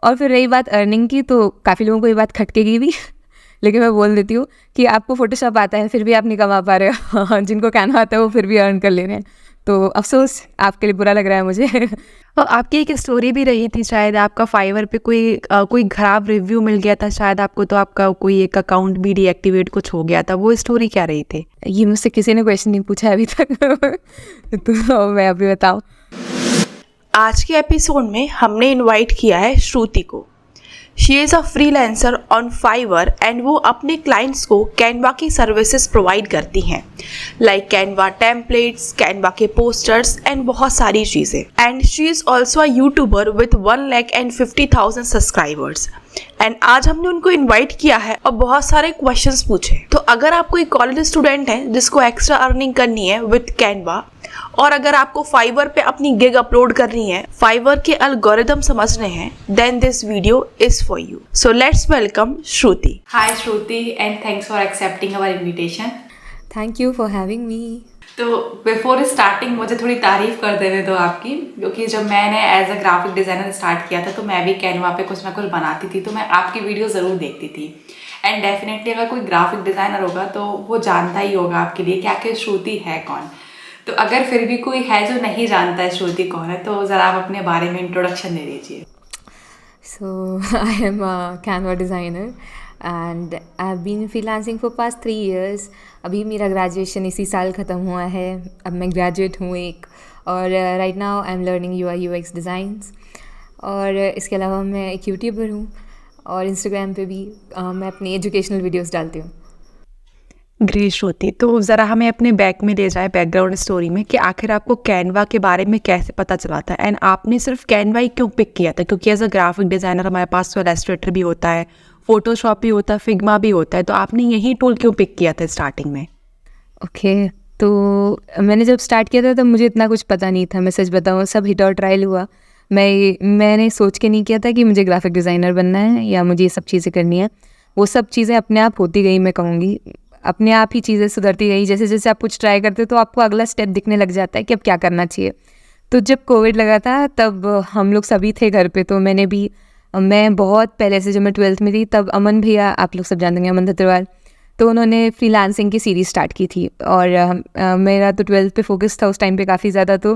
और फिर रही बात अर्निंग की, तो काफ़ी लोगों को ये बात खटकेगी भी लेकिन मैं बोल देती हूँ कि आपको फोटोशॉप आता है फिर भी आप नहीं कमा पा रहे हो जिनको कैनवा आता है वो फिर भी अर्न कर ले रहे हैं, तो अफसोस आपके लिए बुरा लग रहा है मुझे। और आपकी एक स्टोरी भी रही थी शायद, आपका फाइवर पे कोई खराब रिव्यू मिल गया था शायद आपको, तो आपका कोई एक अकाउंट भी डीएक्टिवेट कुछ हो गया था, वो स्टोरी क्या रही थी? ये मुझसे किसी ने क्वेश्चन नहीं पूछा अभी तक तो मैं अभी बताऊँ। आज के एपिसोड में हमने इनवाइट किया है श्रुति को। She is a freelancer on Fiverr and वो अपने क्लाइंट्स को कैनवा की सर्विसेज प्रोवाइड करती हैं, लाइक कैनवा टेम्पलेट्स, कैनवा के पोस्टर्स एंड बहुत सारी चीज़ें। And she is also a YouTuber with 1,50,000 subscribers. And आज हमने उनको इनवाइट किया है और बहुत सारे क्वेश्चंस पूछे। तो अगर आप कोई कॉलेज स्टूडेंट हैं जिसको एक्स्ट्रा अर्निंग करनी है विथ कैनवा, और अगर आपको फाइवर पे अपनी गिग अपलोड करनी है, फाइवर के एल्गोरिदम समझने हैं, then this video is for you. So let's welcome Shruti. Hi Shruti and thanks for accepting our invitation. Thank you for having me. तो बिफोर स्टार्टिंग मुझे थोड़ी तारीफ कर देने दो आपकी, क्योंकि जब मैंने as a graphic designer start किया था तो मैं भी कैनवा पे कुछ ना कुछ बनाती थी, तो मैं आपकी वीडियो ज़रूर देखती थी। एंड डेफिनेटली अगर कोई ग्राफिक डिज़ाइनर होगा तो वो जानता ही होगा आपके लिए कि आखिर श्रुति है कौन। तो अगर फिर भी कोई है जो नहीं जानता है श्रुति कौन है, तो ज़रा आप अपने बारे में इंट्रोडक्शन दे दीजिए। So I am a Canva designer and I've been freelancing for past 3 years. अभी मेरा ग्रेजुएशन इसी साल ख़त्म हुआ है, अब मैं ग्रेजुएट हूँ एक, और right now I am learning UI UX designs. और इसके अलावा मैं एक यूट्यूबर हूँ और इंस्टाग्राम पे भी मैं अपनी एजुकेशनल वीडियोस डालती हूँ। ग्रेट श्रुति, तो ज़रा हमें अपने बैक में ले जाए, बैकग्राउंड स्टोरी में, कि आखिर आपको कैनवा के बारे में कैसे पता चला था एंड आपने सिर्फ कैनवा ही क्यों पिक किया था? क्योंकि एज अ ग्राफिक डिज़ाइनर हमारे पास तो इलस्ट्रेटर भी होता है, फोटोशॉप भी होता है, फिग्मा भी होता है, तो आपने यही टूल क्यों पिक किया था स्टार्टिंग में? ओके, तो मैंने जब स्टार्ट किया था तब मुझे इतना कुछ पता नहीं था, मैं सच बताऊँ, सब हिट और ट्रायल हुआ। मैंने सोच के नहीं किया था कि मुझे ग्राफिक डिज़ाइनर बनना है या मुझे ये सब चीज़ें करनी है। वो सब चीज़ें अपने आप होती गई, मैं कहूँगी अपने आप ही चीज़ें सुधरती गई। जैसे जैसे आप कुछ ट्राई करते हो तो आपको अगला स्टेप दिखने लग जाता है कि अब क्या करना चाहिए। तो जब कोविड लगा था तब हम लोग सभी थे घर पे, तो मैं बहुत पहले से, जब मैं 12th में थी तब अमन भैया, आप लोग सब जानते हैं अमन धत्रवाल, तो उन्होंने फ्रीलांसिंग की सीरीज़ स्टार्ट की थी। और मेरा तो 12th पे फोकस था उस टाइम पे काफ़ी ज़्यादा, तो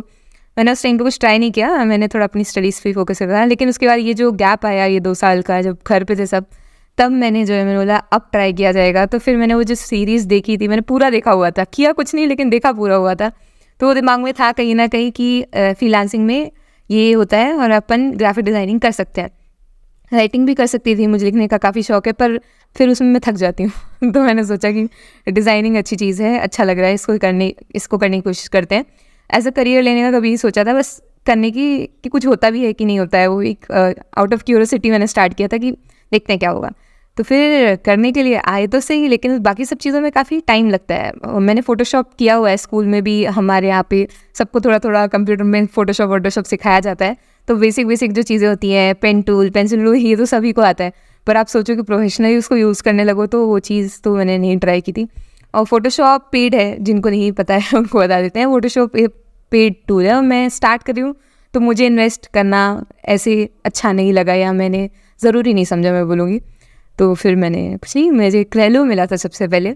मैंने उस टाइम पे कुछ ट्राई नहीं किया, मैंने थोड़ा अपनी स्टडीज़ पे फोकस करा। लेकिन उसके बाद ये जो गैप आया, ये 2 साल का, जब घर पे थे सब, तब मैंने बोला अब ट्राई किया जाएगा। तो फिर मैंने वो जो सीरीज़ देखी थी, मैंने पूरा देखा हुआ था, किया कुछ नहीं लेकिन देखा पूरा हुआ था। तो वो दिमाग में था कहीं ना कहीं कि फ्रीलांसिंग में ये होता है और अपन ग्राफिक डिज़ाइनिंग कर सकते हैं। राइटिंग भी कर सकती थी, मुझे लिखने का काफ़ी शौक है, पर फिर उसमें मैं थक जाती हूँ तो मैंने सोचा कि डिज़ाइनिंग अच्छी चीज़ है, अच्छा लग रहा है, इसको करने की कोशिश करते हैं। एज अ करियर लेने का कभी सोचा था, बस करने की कि कुछ होता भी है कि नहीं होता है, वो एक आउट ऑफ क्यूरियोसिटी मैंने स्टार्ट किया था कि देखते हैं क्या होगा। तो फिर करने के लिए आए तो सही, लेकिन बाकी सब चीज़ों में काफ़ी टाइम लगता है। मैंने फ़ोटोशॉप किया हुआ है, स्कूल में भी हमारे यहाँ पे सबको थोड़ा थोड़ा कंप्यूटर में फ़ोटोशॉप सिखाया जाता है। तो बेसिक जो चीज़ें होती हैं, पेन टूल, पेंसिल टूल, ये तो सभी को आता है, पर आप सोचो कि प्रोफेशनली उसको यूज़ करने लगो तो वो चीज़ तो मैंने नहीं ट्राई की थी। और फ़ोटोशॉप पेड है, जिनको नहीं पता है उनको बता देते हैं, फ़ोटोशॉप पेड टूल है और मैं स्टार्ट कर रही हूँ, तो मुझे इन्वेस्ट करना ऐसे अच्छा नहीं लगा या मैंने ज़रूरी नहीं समझा, मैं बोलूँगी। तो फिर मैंने कुछ नहीं, मुझे क्रेलो मिला था सबसे पहले,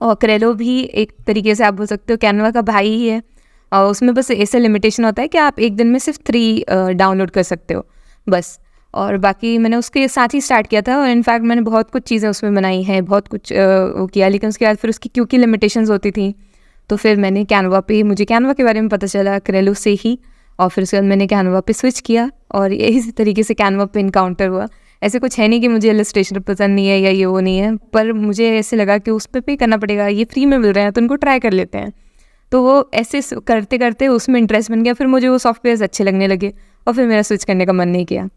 और क्रेलो भी एक तरीके से आप बोल सकते हो कैनवा का भाई ही है। और उसमें बस ऐसा लिमिटेशन होता है कि आप एक दिन में सिर्फ 3 डाउनलोड कर सकते हो बस। और बाकी मैंने उसके साथ ही स्टार्ट किया था, और इनफैक्ट मैंने बहुत कुछ चीज़ें उसमें बनाई हैं, बहुत कुछ वो किया। लेकिन उसके बाद फिर उसकी क्योंकि लिमिटेशंस होती थी, तो फिर मैंने मुझे कैनवा के बारे में पता चला क्रेलो से ही, और फिर उसके बाद मैंने कैनवा पे स्विच किया और इसी तरीके से कैनवा पे इनकाउंटर हुआ। ऐसे कुछ है नहीं कि मुझे इलस्ट्रेशन पसंद नहीं है या ये वो नहीं है, पर मुझे ऐसे लगा कि उस पर पे करना पड़ेगा, ये फ्री में मिल रहे हैं तो उनको ट्राई कर लेते हैं। तो वो ऐसे करते करते उसमें इंटरेस्ट बन गया, फिर मुझे वो सॉफ्टवेयर अच्छे लगने लगे और फिर मेरा स्विच करने का मन नहीं किया।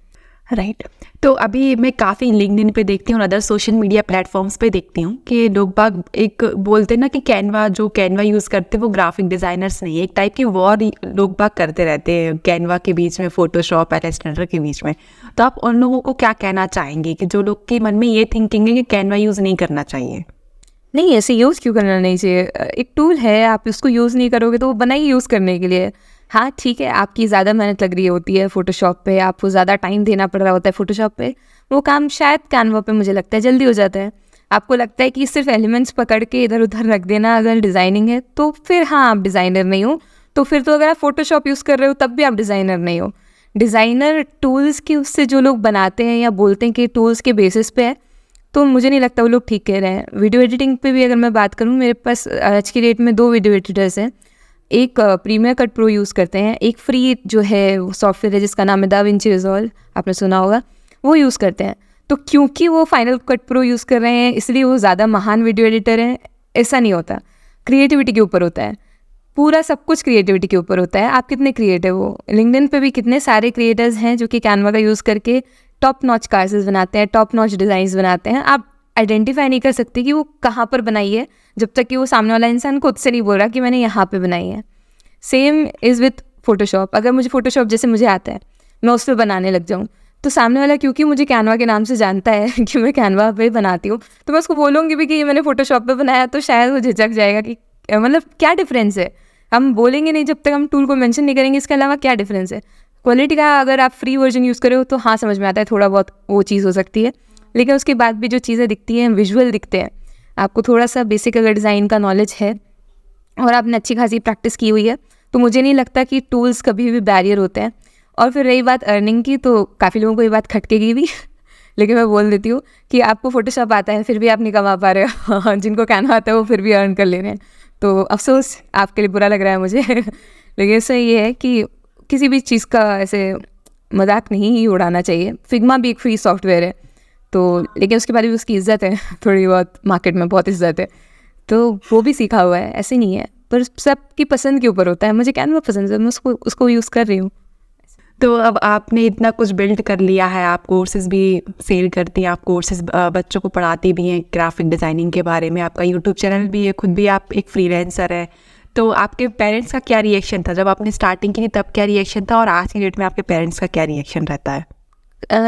राइट। तो अभी मैं काफ़ी लिंक्डइन पे देखती हूँ और अदर सोशल मीडिया प्लेटफॉर्म्स पे देखती हूँ कि लोग बाग एक बोलते हैं ना कि कैनवा यूज़ करते हैं वो ग्राफिक डिज़ाइनर्स नहीं है, एक टाइप की वॉर लोग बाग करते रहते हैं कैनवा के बीच में, फोटोशॉप, इलस्ट्रेटर के बीच में। तो आप उन लोगों को क्या कहना चाहेंगे कि जो लोग के मन में ये थिंकिंग है कि कैनवा यूज़ नहीं करना चाहिए? नहीं, ऐसे यूज़ क्यों करना नहीं चाहिए, एक टूल है, आप उसको यूज़ नहीं करोगे तो वो बना ही यूज़ करने के लिए। हाँ ठीक है, आपकी ज़्यादा मेहनत लग रही होती है फ़ोटोशॉप पे, आपको ज़्यादा टाइम देना पड़ रहा होता है फ़ोटोशॉप पे, वो काम शायद कैनवा पे मुझे लगता है जल्दी हो जाता है। आपको लगता है कि सिर्फ एलिमेंट्स पकड़ के इधर उधर रख देना अगर डिज़ाइनिंग है तो फिर हाँ आप डिज़ाइनर नहीं हो। तो फिर तो अगर आप फ़ोटोशॉप यूज़ कर रहे हो तब भी आप डिज़ाइनर नहीं हो। डिज़ाइनर टूल्स के उससे जो लोग बनाते हैं या बोलते हैं कि टूल्स के बेसिस पे है, तो मुझे नहीं लगता वो लोग ठीक कह रहे हैं। वीडियो एडिटिंग पे भी अगर मैं बात करूँ, मेरे पास आज की डेट में 2 वीडियो एडिटर्स हैं। एक प्रीमियर कट प्रो यूज़ करते हैं, एक फ्री जो है वो सॉफ्टवेयर है जिसका नाम है दाविंची रिजॉल्व, आपने सुना होगा, वो यूज़ करते हैं। तो क्योंकि वो फाइनल कट प्रो यूज़ कर रहे हैं इसलिए वो ज़्यादा महान वीडियो एडिटर हैं, ऐसा नहीं होता। क्रिएटिविटी के ऊपर होता है, पूरा सब कुछ क्रिएटिविटी के ऊपर होता है। आप कितने क्रिएटिव हो। लिंक्डइन पे भी कितने सारे क्रिएटर्स हैं जो कि कैनवा का यूज़ करके टॉप नॉच कार्सेस बनाते हैं, टॉप नॉच डिज़ाइंस बनाते हैं। आप आइडेंटिफाई नहीं कर सकते कि वो कहाँ पर बनाई है जब तक कि वो सामने वाला इंसान खुद से नहीं बोल रहा कि मैंने यहाँ पे बनाई है। Same is with Photoshop. अगर मुझे फ़ोटोशॉप जैसे मुझे आता है, मैं उस पर बनाने लग जाऊँ, तो सामने वाला क्योंकि मुझे कैनवा के नाम से जानता है कि मैं कैनवा पे बनाती हूँ, तो मैं उसको बोलूँगी भी कि ये मैंने फ़ोटोशॉप पे बनाया, तो शायद वो झिझक जाएगा कि मतलब क्या डिफरेंस है। हम बोलेंगे नहीं जब तक हम टूल को मेंशन नहीं करेंगे, इसके अलावा क्या डिफरेंस है। क्वालिटी का अगर आप फ्री वर्जन यूज़ करो तो हाँ समझ में आता है, थोड़ा बहुत वो चीज़ हो सकती है, लेकिन उसके बाद भी जो चीज़ें दिखती हैं विजुअल दिखते हैं। आपको थोड़ा सा बेसिक अगर डिज़ाइन का नॉलेज है और आपने अच्छी खासी प्रैक्टिस की हुई है, तो मुझे नहीं लगता कि टूल्स कभी भी बैरियर होते हैं। और फिर रही बात अर्निंग की, तो काफ़ी लोगों को ये बात खटकेगी भी लेकिन मैं बोल देती हूँ कि आपको फ़ोटोशॉप आता है फिर भी आप नहीं कमा पा रहे हो जिनको कैनवा आता है वो फिर भी अर्न कर ले रहे हैं, तो अफसोस आपके लिए बुरा लग रहा है मुझे लेकिन इससे ये है कि किसी भी चीज़ का ऐसे मजाक नहीं ही उड़ाना चाहिए। फिग्मा भी एक फ्री सॉफ्टवेयर है, तो लेकिन उसके बाद भी उसकी इज़्ज़त है थोड़ी बहुत, मार्केट में बहुत इज़्ज़त है, तो वो भी सीखा हुआ है, ऐसे नहीं है। पर सबकी पसंद के ऊपर होता है। मुझे कैनवा पसंद है, मैं उसको यूज़ कर रही हूँ। तो अब आपने इतना कुछ बिल्ड कर लिया है, आप कोर्सेज भी सेल करती हैं, आप कोर्सेज बच्चों को पढ़ाती भी हैं ग्राफिक डिज़ाइनिंग के बारे में, आपका यूट्यूब चैनल भी है, खुद भी आप एक फ्रीलांसर है। तो आपके पेरेंट्स का क्या रिएक्शन था जब आपने स्टार्टिंग की थी, तब क्या रिएक्शन था, और आज की डेट में आपके पेरेंट्स का क्या रिएक्शन रहता है?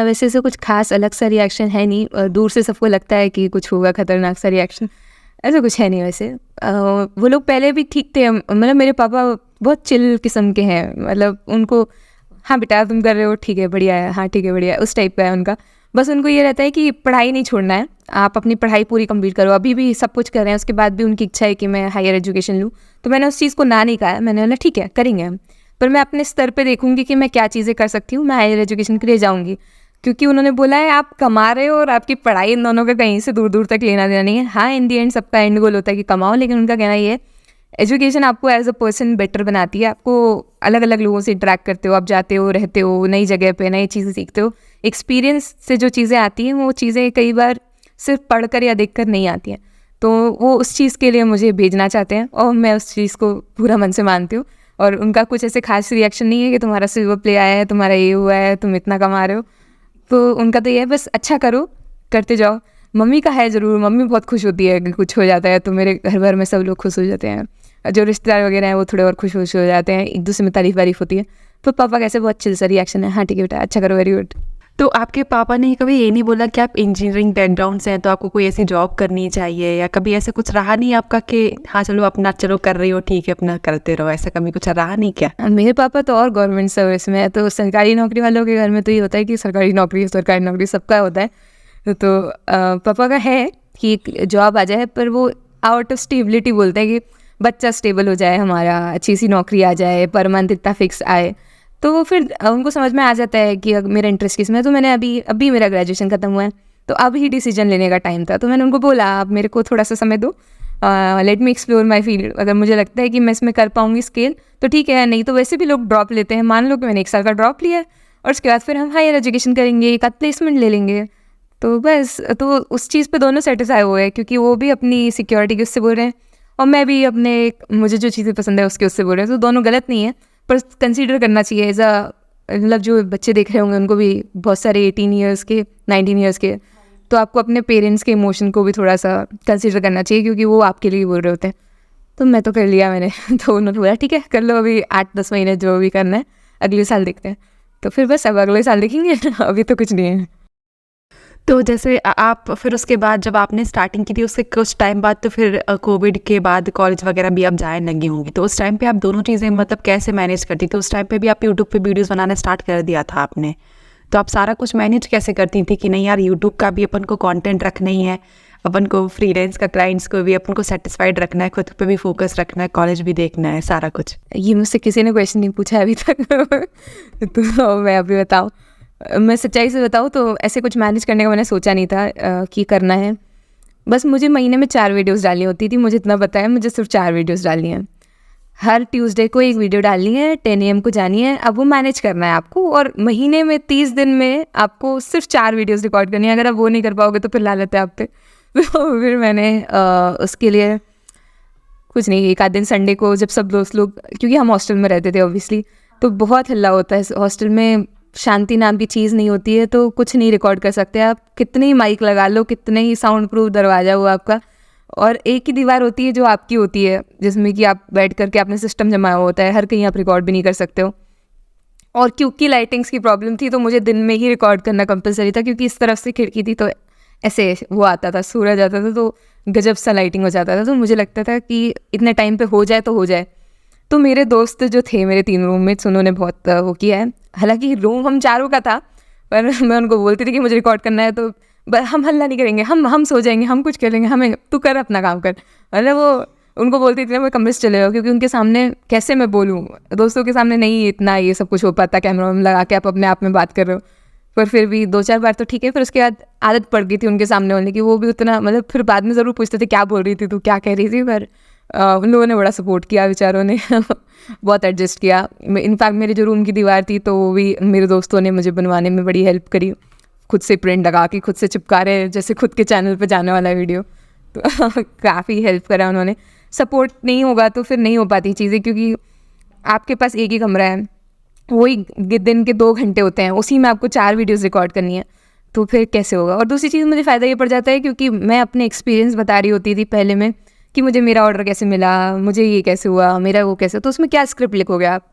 वैसे से कुछ खास अलग सा रिएक्शन है नहीं। दूर से सबको लगता है कि कुछ होगा खतरनाक सा रिएक्शन, ऐसा कुछ है नहीं। वैसे वो लोग पहले भी ठीक थे, मतलब मेरे पापा बहुत चिल किस्म के हैं, मतलब उनको हाँ बेटा तुम कर रहे हो ठीक है बढ़िया है, हाँ ठीक है बढ़िया है, उस टाइप का है उनका। बस उनको ये रहता है कि पढ़ाई नहीं छोड़ना है, आप अपनी पढ़ाई पूरी कंप्लीट करो। अभी भी सब कुछ कर रहे हैं, उसके बाद भी उनकी इच्छा है कि मैं हायर एजुकेशन लूँ, तो मैंने उस चीज़ को ना नहीं कहा। मैंने बोला ठीक है करेंगे हम, पर मैं अपने स्तर पे देखूंगी कि मैं क्या चीज़ें कर सकती हूँ, मैं हायर एजुकेशन के लिए जाऊँगी। क्योंकि उन्होंने बोला है आप कमा रहे हो और आपकी पढ़ाई, इन दोनों का कहीं से दूर दूर तक लेना देना नहीं है। हाँ इन दी एंड सबका एंड गोल होता है कि कमाओ, लेकिन उनका कहना ये है एजुकेशन आपको एज अ पर्सन बेटर बनाती है। आपको अलग अलग लोगों से इंटरेक्ट करते हो, आप जाते हो, रहते हो, नई जगह पे नई चीज़ें सीखते हो। एक्सपीरियंस से जो चीज़ें आती हैं वो चीज़ें कई बार सिर्फ पढ़कर या देखकर नहीं आती हैं, तो वो उस चीज़ के लिए मुझे भेजना चाहते हैं और मैं उस चीज़ को पूरा मन से मानती हूँ। और उनका कुछ ऐसे खास रिएक्शन नहीं है कि तुम्हारा सिल्वर प्ले आया है, तुम्हारा ये हुआ है, तुम इतना कमा रहे हो। तो उनका तो ये है बस अच्छा करो, करते जाओ। मम्मी का है ज़रूर, मम्मी बहुत खुश होती है कि कुछ हो जाता है तो मेरे घर भर में सब लोग खुश हो जाते हैं, जो रिश्तेदार वगैरह हैं वो थोड़े और खुश हो जाते हैं, एक दूसरे में तारीफ वारीफ होती है। तो पापा कैसे बहुत चिल सा रिएक्शन है, हाँ ठीक है बेटा अच्छा करो, वेरी गुड। तो आपके पापा ने कभी ये नहीं बोला कि आप इंजीनियरिंग बैकग्राउंड से हैं तो आपको कोई ऐसी जॉब करनी चाहिए, या कभी ऐसा कुछ रहा नहीं आपका कि हाँ चलो अपना चलो कर रही हो ठीक है अपना करते रहो, ऐसा कभी कुछ रहा नहीं क्या? मेरे पापा तो और गवर्नमेंट सर्विस में है, तो सरकारी नौकरी वालों के घर में तो ये होता है कि सरकारी नौकरी सबका होता है। तो पापा का है कि एक जॉब आ जाए, पर वो आउट ऑफ स्टेबिलिटी बोलते हैं कि बच्चा स्टेबल हो जाए हमारा, अच्छी सी नौकरी आ जाए, पर मंथ इतना फिक्स आए। तो वो फिर उनको समझ में आ जाता है कि मेरा इंटरेस्ट किस में है। तो मैंने अभी मेरा ग्रेजुएशन ख़त्म हुआ है, तो अब ही डिसीजन लेने का टाइम था। तो मैंने उनको बोला आप मेरे को थोड़ा सा समय दो, let me explore my field. अगर मुझे लगता है कि मैं इसमें कर पाऊँगी स्केल तो ठीक है, नहीं तो वैसे भी लोग ड्रॉप लेते हैं। मान लो कि मैंने 1 साल का ड्रॉप लिया है और उसके बाद फिर हम हायर एजुकेशन करेंगे, एक आध प्लेसमेंट ले लेंगे। तो बस तो उस चीज़ पे दोनों सेटिस्फाई हुए हैं, क्योंकि वो भी अपनी सिक्योरिटी के उससे बोल रहे हैं और मैं भी अपने मुझे जो चीज़ें पसंद है उसके उससे बोल रहे हैं। तो दोनों गलत नहीं है, पर कंसीडर करना चाहिए एज अ, मतलब जो बच्चे देख रहे होंगे उनको भी बहुत सारे 18 ईयर्स के 19 ईयर्स के, तो आपको अपने पेरेंट्स के इमोशन को भी थोड़ा सा कंसीडर करना चाहिए, क्योंकि वो आपके लिए बोल रहे होते हैं। तो मैं तो कर लिया मैंने तो उन्होंने बोला ठीक है कर लो, अभी 8-10 महीने जो भी करना है, अगले साल देखते हैं। तो फिर बस अब अगले साल देखेंगे अभी तो कुछ नहीं है। तो जैसे आप फिर उसके बाद जब आपने स्टार्टिंग की थी उसके कुछ टाइम बाद तो फिर कोविड के बाद कॉलेज वगैरह भी आप जाने लगी होंगी, तो उस टाइम पे आप दोनों चीज़ें मतलब कैसे मैनेज करती थी? उस टाइम पे भी आप यूट्यूब पे वीडियोस बनाना स्टार्ट कर दिया था आपने, तो आप सारा कुछ मैनेज कैसे करती थी कि नहीं यार यूट्यूब का भी अपन को कंटेंट रखना ही है, अपन को फ्रीलांस का क्लाइंट्स को भी अपन को सेटिस्फाइड रखना है, खुद पे भी फोकस रखना है, कॉलेज भी देखना है, सारा कुछ? ये मुझसे किसी ने क्वेश्चन नहीं पूछा है अभी तक तो मैं अभी बताऊँ, मैं सच्चाई से बताऊँ तो ऐसे कुछ मैनेज करने का मैंने सोचा नहीं था कि करना है। बस मुझे महीने में 4 वीडियोस डालनी होती थी, मुझे इतना पता है, मुझे सिर्फ 4 वीडियोस डालनी है। हर ट्यूसडे को एक वीडियो डालनी है, 10 AM को जानी है। अब वो मैनेज करना है आपको, और महीने में 30 दिन में आपको सिर्फ 4 वीडियोस रिकॉर्ड करनी है। अगर आप वो नहीं कर पाओगे तो फिर लानत है आप पे। तो फिर मैंने उसके लिए कुछ नहीं, एक आध दिन संडे को जब सब दोस्त लोग, क्योंकि हम हॉस्टल में रहते थे ऑब्वियसली, तो बहुत हल्ला होता है हॉस्टल में, शांति नाम की चीज़ नहीं होती है, तो कुछ नहीं रिकॉर्ड कर सकते आप। कितने ही माइक लगा लो, कितने ही साउंड प्रूफ दरवाज़ा हो आपका, और एक ही दीवार होती है जो आपकी होती है, जिसमें कि आप बैठ करके आपने सिस्टम जमाया होता है, हर कहीं आप रिकॉर्ड भी नहीं कर सकते हो। और क्योंकि लाइटिंग्स की प्रॉब्लम थी तो मुझे दिन में ही रिकॉर्ड करना कंपलसरी था, क्योंकि इस तरफ से खिड़की थी तो ऐसे वो आता था, सूरज आता था, तो गजब सा लाइटिंग हो जाता था। तो मुझे लगता था कि इतने टाइम पे हो जाए तो हो जाए। तो मेरे दोस्त जो थे, मेरे 3 रूममेट्स, उन्होंने बहुत वो किया है। हालांकि रूम हम चारों का था, पर मैं उनको बोलती थी कि मुझे रिकॉर्ड करना है, तो हम हल्ला नहीं करेंगे, हम सो जाएंगे, हम कुछ करेंगे, हमें तू कर अपना काम कर। मतलब वो उनको बोलती थी मैं कमरे से चले जाओ, क्योंकि उनके सामने कैसे मैं बोलूँ, दोस्तों के सामने नहीं इतना ये सब कुछ हो पाता, कैमरा में लगा के आप अपने आप में बात कर रहे हो। पर फिर भी 2-4 बार तो ठीक है, फिर उसके बाद आदत पड़ गई थी उनके सामने होने की। वो भी उतना, मतलब फिर बाद में ज़रूर पूछते थे क्या बोल रही थी तू, क्या कह रही थी, पर उन लोगों ने बड़ा सपोर्ट किया बेचारों ने बहुत एडजस्ट किया। इनफैक्ट मेरे जो रूम की दीवार थी तो वो भी मेरे दोस्तों ने मुझे बनवाने में बड़ी हेल्प करी, खुद से प्रिंट लगा के, खुद से चिपका रहे जैसे खुद के चैनल पे जाने वाला वीडियो। तो काफ़ी हेल्प करा उन्होंने। सपोर्ट नहीं होगा तो फिर नहीं हो पाती चीज़ें, क्योंकि आपके पास एक ही कमरा है, वही दिन के 2 घंटे होते हैं, उसी में आपको 4 वीडियोस रिकॉर्ड करनी है, तो फिर कैसे होगा। और दूसरी चीज़ मुझे फ़ायदा ये पड़ जाता है, क्योंकि मैं अपने एक्सपीरियंस बता रही होती थी पहले में, कि मुझे मेरा ऑर्डर कैसे मिला, मुझे ये कैसे हुआ, मेरा वो कैसे। तो उसमें क्या स्क्रिप्ट लिखोगे आप,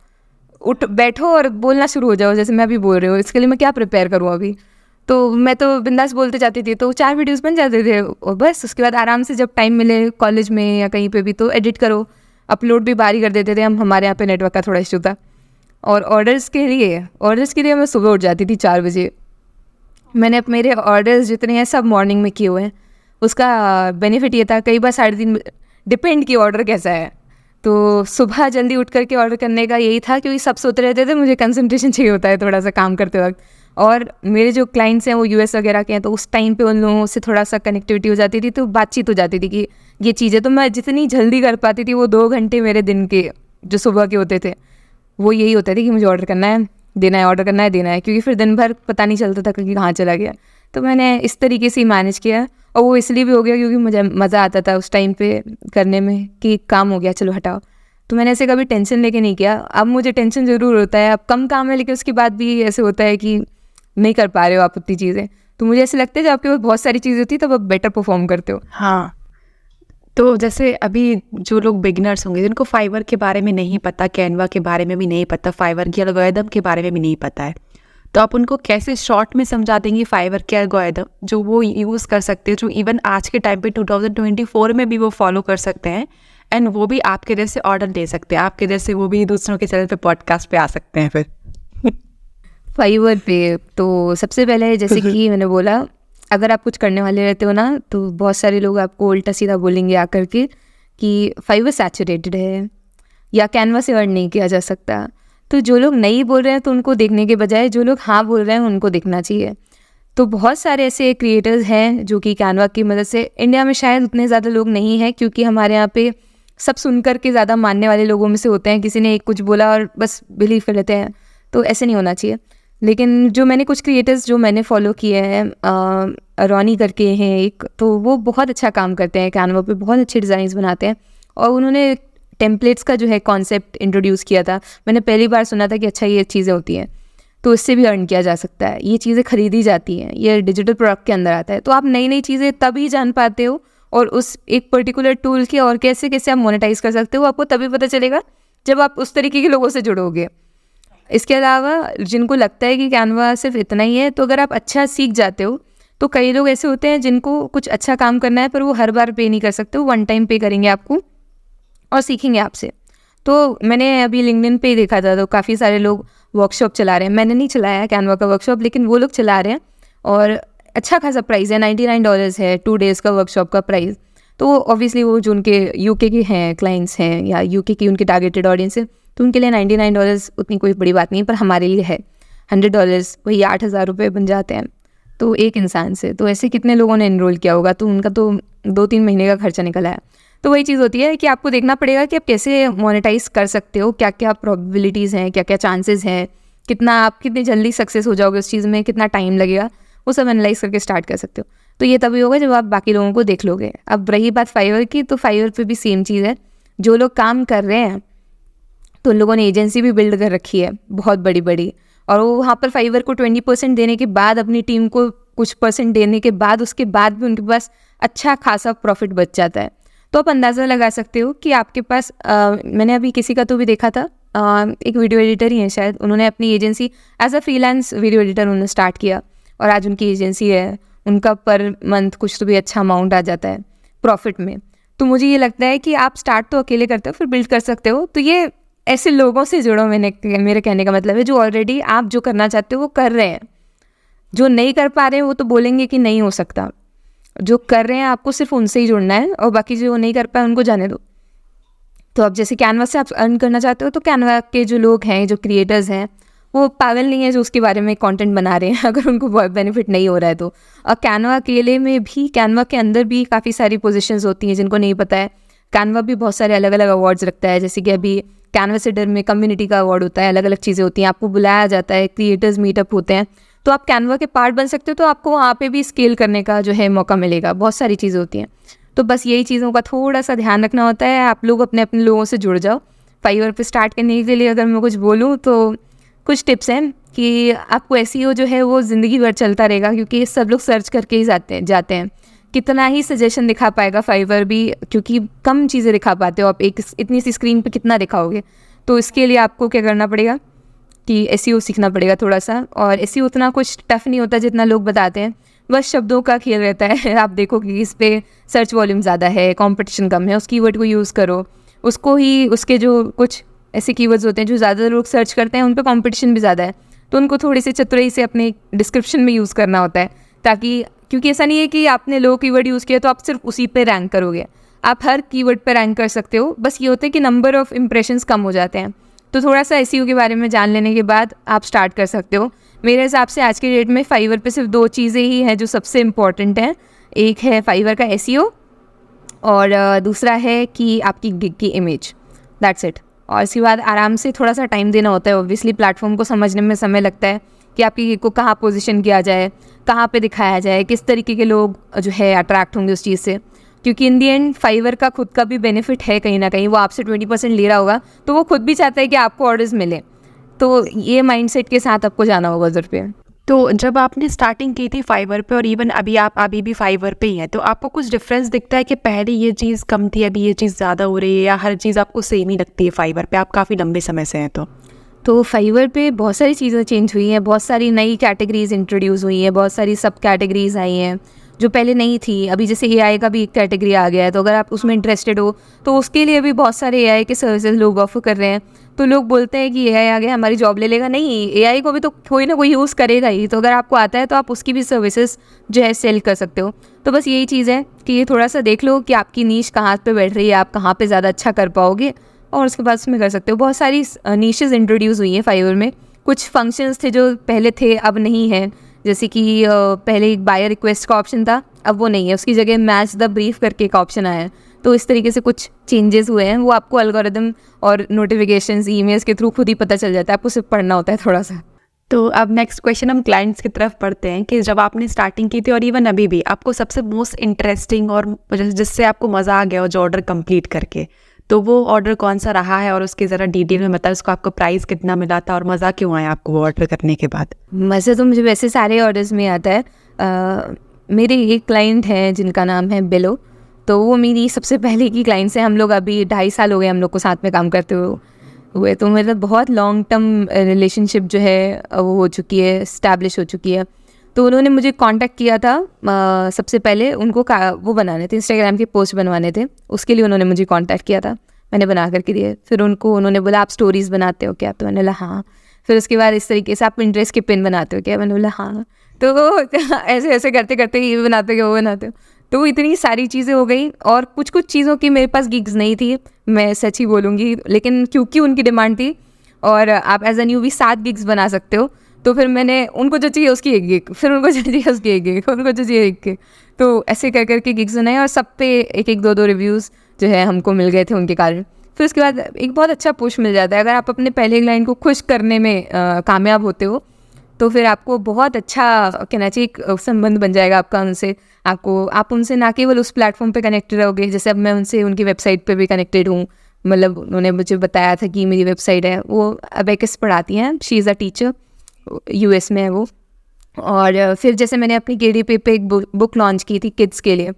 उठ बैठो और बोलना शुरू हो जाओ, जैसे मैं अभी बोल रही हूँ। इसके लिए मैं क्या प्रिपेयर करूँ अभी, तो मैं तो बिंदास बोलते जाती थी, तो 4 वीडियोस बन जाते थे, और बस उसके बाद आराम से जब टाइम मिले कॉलेज में या कहीं पे भी, तो एडिट करो, अपलोड भी बारी कर देते थे हम। हमारे यहाँ पे नेटवर्क का थोड़ा इशू था। और ऑर्डर्स के लिए मैं सुबह उठ जाती थी 4 बजे। मैंने अब मेरे ऑर्डर्स जितने हैं सब मॉर्निंग में किए हुए हैं। उसका बेनिफिट ये था, कई बार 3:30, डिपेंड कि ऑर्डर कैसा है, तो सुबह जल्दी उठ करके ऑर्डर करने का यही था, क्योंकि सब सोते रहते थे, मुझे कंसंट्रेशन चाहिए होता है थोड़ा सा काम करते वक्त। और मेरे जो क्लाइंट्स हैं वो US वगैरह के हैं, तो उस टाइम पे उन लोगों से थोड़ा सा कनेक्टिविटी हो जाती थी, तो बातचीत हो जाती थी कि ये चीज़ें। तो मैं जितनी जल्दी कर पाती थी, वो 2 घंटे मेरे दिन के जो सुबह के होते थे, वो यही होता था कि मुझे ऑर्डर करना है, देना है, ऑर्डर करना है, देना है, क्योंकि फिर दिन भर पता नहीं चलता था कि कहाँ चला गया। तो मैंने इस तरीके से मैनेज किया, और वो इसलिए भी हो गया क्योंकि मुझे मज़ा आता था उस टाइम पे करने में, कि काम हो गया चलो हटाओ। तो मैंने ऐसे कभी टेंशन लेके नहीं किया। अब मुझे टेंशन ज़रूर होता है, अब कम काम है, लेकिन उसके बाद भी ऐसे होता है कि नहीं कर पा रहे हो आप उतनी चीज़ें। तो मुझे ऐसे लगता है जब आपके पास बहुत सारी चीज़ें होती है तब आप बेटर परफॉर्म करते हो। हाँ, तो जैसे अभी जो लोग बिगिनर्स होंगे, जिनको फाइवर के बारे में नहीं पता, कैनवा के बारे में भी नहीं पता, फाइवर की एल्गोरिदम के बारे में भी नहीं पता है, तो आप उनको कैसे शॉर्ट में समझा देंगे फाइवर के एल्गोरिदम, जो वो यूज़ कर सकते हैं, जो इवन आज के टाइम पे 2024 में भी वो फॉलो कर सकते हैं, एंड वो भी आपके जैसे ऑर्डर दे सकते हैं, आपके जैसे वो भी दूसरों के चैनल पे पॉडकास्ट पे आ सकते हैं फिर? फाइवर पे तो सबसे पहले, जैसे कि मैंने बोला, अगर आप कुछ करने वाले रहते हो ना, तो बहुत सारे लोग आपको उल्टा सीधा बोलेंगे आकर के कि फाइवर सैचुरेटेड है या कैनवा से अर्न नहीं किया जा सकता। तो जो लोग नहीं बोल रहे हैं तो उनको देखने के बजाय जो लोग हाँ बोल रहे हैं उनको देखना चाहिए। तो बहुत सारे ऐसे क्रिएटर्स हैं जो कि कैनवा की मदद से, इंडिया में शायद उतने ज़्यादा लोग नहीं हैं, क्योंकि हमारे यहाँ पे सब सुन कर के ज़्यादा मानने वाले लोगों में से होते हैं, किसी ने एक कुछ बोला और बस बिलीव कर लेते हैं, तो ऐसे नहीं होना चाहिए। लेकिन जो मैंने कुछ क्रिएटर्स जो मैंने फॉलो किए हैं, रॉनी करके हैं एक, तो वो बहुत अच्छा काम करते हैं कैनवा पे, बहुत अच्छे डिज़ाइंस बनाते हैं, और उन्होंने टेम्पलेट्स का जो है कॉन्सेप्ट इंट्रोड्यूस किया था। मैंने पहली बार सुना था कि अच्छा ये चीज़ें होती हैं, तो इससे भी अर्न किया जा सकता है, ये चीज़ें खरीदी जाती हैं, ये डिजिटल प्रोडक्ट के अंदर आता है। तो आप नई नई चीज़ें तभी जान पाते हो, और उस एक पर्टिकुलर टूल के और कैसे कैसे आप मोनेटाइज कर सकते हो आपको तभी पता चलेगा जब आप उस तरीके के लोगों से जुड़ोगे। इसके अलावा जिनको लगता है कि कैनवा सिर्फ इतना ही है, तो अगर आप अच्छा सीख जाते हो तो कई लोग ऐसे होते हैं जिनको कुछ अच्छा काम करना है पर वो हर बार पे नहीं कर सकते, वो वन टाइम पे करेंगे आपको और सीखेंगे आपसे। तो मैंने अभी लिंक्डइन पे ही देखा था, तो काफ़ी सारे लोग वर्कशॉप चला रहे हैं। मैंने नहीं चलाया कैनवा का वर्कशॉप, लेकिन वो लोग चला रहे हैं और अच्छा खासा प्राइस है, $99 है 2 डेज़ का वर्कशॉप का प्राइस। तो ऑब्वियसली वो जो उनके यूके के हैं क्लाइंट्स हैं या यूके की उनके टारगेटेड ऑडियंस है, तो उनके लिए $99 उतनी कोई बड़ी बात नहीं है, पर हमारे लिए है $100, वही 8,000 रुपये बन जाते हैं तो एक इंसान से। तो ऐसे कितने लोगों ने इनरोल किया होगा, तो उनका तो 2-3 महीने का खर्चा निकला है। तो वही चीज़ होती है कि आपको देखना पड़ेगा कि आप कैसे मोनेटाइज कर सकते हो, क्या क्या प्रोबेबिलिटीज़ हैं, क्या क्या चांसेस हैं, कितना आप कितनी जल्दी सक्सेस हो जाओगे उस चीज़ में, कितना टाइम लगेगा, वो सब एनालाइज करके स्टार्ट कर सकते हो। तो ये तभी होगा जब आप बाकी लोगों को देख लोगे। अब रही बात फाइवर की, तो फाइवर पे भी सेम चीज़ है। जो लोग काम कर रहे हैं तो उन लोगों ने एजेंसी भी बिल्ड कर रखी है बहुत बड़ी बड़ी, और वो वहाँ पर फाइवर को 20% देने के बाद, अपनी टीम को कुछ परसेंट देने के बाद, उसके बाद भी उनके पास अच्छा खासा प्रॉफिट बच जाता है। तो आप अंदाज़ा लगा सकते हो कि आपके पास मैंने अभी किसी का तो भी देखा था, एक वीडियो एडिटर ही है शायद, उन्होंने अपनी agency as a freelance video editor उन्होंने स्टार्ट किया और आज उनकी एजेंसी है, उनका पर मंथ कुछ तो भी अच्छा अमाउंट आ जाता है प्रॉफिट में। तो मुझे ये लगता है कि आप स्टार्ट तो अकेले करते हो, फिर बिल्ड कर सकते हो। तो ये ऐसे लोगों से जुड़ो, मेरे कहने का मतलब है जो ऑलरेडी आप जो करना चाहते हो वो कर रहे हैं। जो नहीं कर पा रहे हैं वो तो बोलेंगे कि नहीं हो सकता, जो कर रहे हैं आपको सिर्फ उनसे ही जुड़ना है, और बाकी जो नहीं कर पाए उनको जाने दो। तो अब जैसे कैनवा से आप अर्न करना चाहते हो, तो कैनवा के जो लोग हैं, जो क्रिएटर्स हैं, वो पागल नहीं है जो उसके बारे में कंटेंट बना रहे हैं अगर उनको बेनिफिट नहीं हो रहा है तो। और कैनवा अकेले में भी, कैनवा के अंदर भी काफ़ी सारी पोजीशंस होती हैं जिनको नहीं पता है। कैनवा भी बहुत सारे अलग अलग अवार्ड्स रखता है, जैसे कि अभी कैनवासेडर में कम्युनिटी का अवार्ड होता है, अलग अलग चीज़ें होती हैं, आपको बुलाया जाता है, क्रिएटर्स मीटअप होते हैं, तो आप कैनवा के पार्ट बन सकते हो। तो आपको वहाँ पे भी स्केल करने का जो है मौका मिलेगा, बहुत सारी चीज़ें होती हैं। तो बस यही चीज़ों का थोड़ा सा ध्यान रखना होता है। आप लोग अपने अपने लोगों से जुड़ जाओ। फाइवर पे स्टार्ट करने के लिए अगर मैं कुछ बोलूँ तो कुछ टिप्स हैं कि आपको एसईओ जो है वो ज़िंदगी भर चलता रहेगा, क्योंकि सब लोग सर्च करके ही जाते हैं। कितना ही सजेशन दिखा पाएगा फाइवर भी, क्योंकि कम चीज़ें दिखा पाते हो आप, एक इतनी सी स्क्रीन पे कितना दिखाओगे। तो इसके लिए आपको क्या करना पड़ेगा कि एसईओ सीखना पड़ेगा थोड़ा सा। और एसईओ उतना कुछ टफ नहीं होता जितना लोग बताते हैं, बस शब्दों का खेल रहता है। आप देखो कि इस पर सर्च वॉल्यूम ज़्यादा है, कंपटीशन कम है, उस कीवर्ड को यूज़ करो, उसको ही, उसके जो कुछ ऐसे कीवर्ड्स होते हैं जो ज़्यादा लोग सर्च करते हैं, उन पर कंपटीशन भी ज़्यादा है, तो उनको थोड़ी सी चतुराई से अपने डिस्क्रिप्शन में यूज़ करना होता है, ताकि, क्योंकि ऐसा नहीं है कि आपने लो कीवर्ड यूज़ किया तो आप सिर्फ उसी पे रैंक करोगे, आप हर कीवर्ड पे रैंक कर सकते हो। बस ये होता है कि नंबर ऑफ़ इंप्रेशंस कम हो जाते हैं। तो थोड़ा सा एसईओ के बारे में जान लेने के बाद आप स्टार्ट कर सकते हो। मेरे हिसाब से आज के डेट में फाइवर पे सिर्फ 2 चीज़ें ही हैं जो सबसे इम्पॉर्टेंट हैं। एक है फाइवर का एसईओ और दूसरा है कि आपकी गिग की इमेज, दैट्स इट। और इसके बाद आराम से थोड़ा सा टाइम देना होता है। ऑब्वियसली प्लेटफॉर्म को समझने में समय लगता है कि आपकी गिग को कहाँ पोजीशन किया जाए, कहाँ पे दिखाया जाए, किस तरीके के लोग जो है अट्रैक्ट होंगे उस चीज़ से, क्योंकि इन दी एंड फाइवर का खुद का भी बेनिफिट है कहीं ना कहीं। वो आपसे 20% ले रहा होगा तो वो खुद भी चाहता है कि आपको ऑर्डर्स मिले। तो ये माइंडसेट के साथ आपको जाना होगा उधर पे। तो जब आपने स्टार्टिंग की थी फाइवर पे और इवन अभी आप अभी भी फाइवर पे ही हैं, तो आपको कुछ डिफरेंस दिखता है कि पहले ये चीज़ कम थी, अभी ये चीज़ ज़्यादा हो रही है, या हर चीज़ आपको सेम ही लगती है फाइवर पे? आप काफ़ी लंबे समय से हैं तो फाइवर पे बहुत सारी चीज़ें चेंज हुई हैं, बहुत सारी नई कैटेगरीज इंट्रोड्यूस हुई हैं, बहुत सारी सब कैटेगरीज आई हैं जो पहले नहीं थी। अभी जैसे एआई का भी एक कैटेगरी आ गया है, तो अगर आप उसमें इंटरेस्टेड हो तो उसके लिए भी बहुत सारे एआई के सर्विसेज लोग ऑफर कर रहे हैं। तो लोग बोलते हैं कि एआई आ गया हमारी जॉब ले लेगा, नहीं, एआई को भी तो कोई ना कोई यूज़ करेगा ही। तो अगर आपको आता है तो आप उसकी भी सर्विसेज जो है सेल कर सकते हो। तो बस यही चीज़ है कि ये थोड़ा सा देख लो कि आपकी नीश कहाँ पे बैठ रही है, आप कहाँ पे ज़्यादा अच्छा कर पाओगे, और उसके बाद उसमें कर सकते हो। बहुत सारी नीशेज़ इंट्रोड्यूस हुई हैं फाइवर में। कुछ फंक्शंस थे जो पहले थे अब नहीं है, जैसे कि पहले एक बायर रिक्वेस्ट का ऑप्शन था, अब वो नहीं है, उसकी जगह मैच द ब्रीफ करके एक ऑप्शन आया है। तो इस तरीके से कुछ चेंजेस हुए हैं, वो आपको एल्गोरिदम और नोटिफिकेशंस ईमेल्स के थ्रू खुद ही पता चल जाता है, आपको सिर्फ पढ़ना होता है थोड़ा सा। तो अब नेक्स्ट क्वेश्चन हम क्लाइंट्स की तरफ पढ़ते हैं कि जब आपने स्टार्टिंग की थी और इवन अभी भी आपको सबसे मोस्ट इंटरेस्टिंग और जिससे आपको मज़ा आ गया हो जो ऑर्डर कंप्लीट करके, तो वो ऑर्डर कौन सा रहा है और उसके ज़रा डिटेल में बताओ, उसको आपको प्राइस कितना मिला था और मज़ा क्यों आया आपको वो ऑर्डर करने के बाद? मज़ा तो मुझे वैसे सारे ऑर्डर्स में आता है। मेरे एक क्लाइंट हैं जिनका नाम है बेलो, तो वो मेरी सबसे पहले की क्लाइंट्स हैं। हम लोग अभी 2.5 साल हो गए हम लोग को साथ में काम करते हुए, तो मेरा बहुत लॉन्ग टर्म रिलेशनशिप जो है वो हो चुकी है, इस्टेब्लिश हो चुकी है। तो उन्होंने मुझे कांटेक्ट किया था। सबसे पहले उनको वो बनाने थे, इंस्टाग्राम के पोस्ट बनवाने थे, उसके लिए उन्होंने मुझे कांटेक्ट किया था। मैंने बना करके दिए। फिर उन्होंने बोला आप स्टोरीज़ बनाते हो क्या? तो मैंने बोला हाँ। फिर उसके बाद इस तरीके से आप पिंटरेस्ट के पिन बनाते हो क्या? मैंने बोला हाँ। तो ऐसे ऐसे करते करते ये बनाते हो वो बनाते हो, तो वो इतनी सारी चीज़ें हो गई। और कुछ कुछ चीज़ों की मेरे पास गिग्स नहीं थी, मैं सच ही बोलूँगी, लेकिन क्योंकि उनकी डिमांड थी और आप एज अ न्यू भी 7 गिग्स बना सकते हो, तो फिर मैंने उनको जो चाहिए उसकी एक गिग, फिर उनको जो चाहिए उसकी एक गिग, उनको जो चाहिए एक गिग, तो ऐसे कर करके गिग्स बनाए और सब पे एक एक दो रिव्यूज़ जो है हमको मिल गए थे उनके कारण। फिर उसके बाद एक बहुत अच्छा पुश मिल जाता है। अगर आप अपने पहले क्लाइंट को खुश करने में कामयाब होते हो तो फिर आपको बहुत अच्छा कहना चाहिए एक संबंध बन जाएगा आपका उनसे। आप उनसे ना केवल उस प्लेटफॉर्म पे कनेक्टेड रहोगे, जैसे अब मैं उनसे उनकी वेबसाइट पे भी कनेक्टेड हूँ। मतलब उन्होंने मुझे बताया था कि मेरी वेबसाइट है, वो अबेकस पढ़ाती हैं, she is a teacher, US में है वो। और फिर जैसे मैंने अपनी KDP पे एक बुक लॉन्च की थी किड्स के लिए,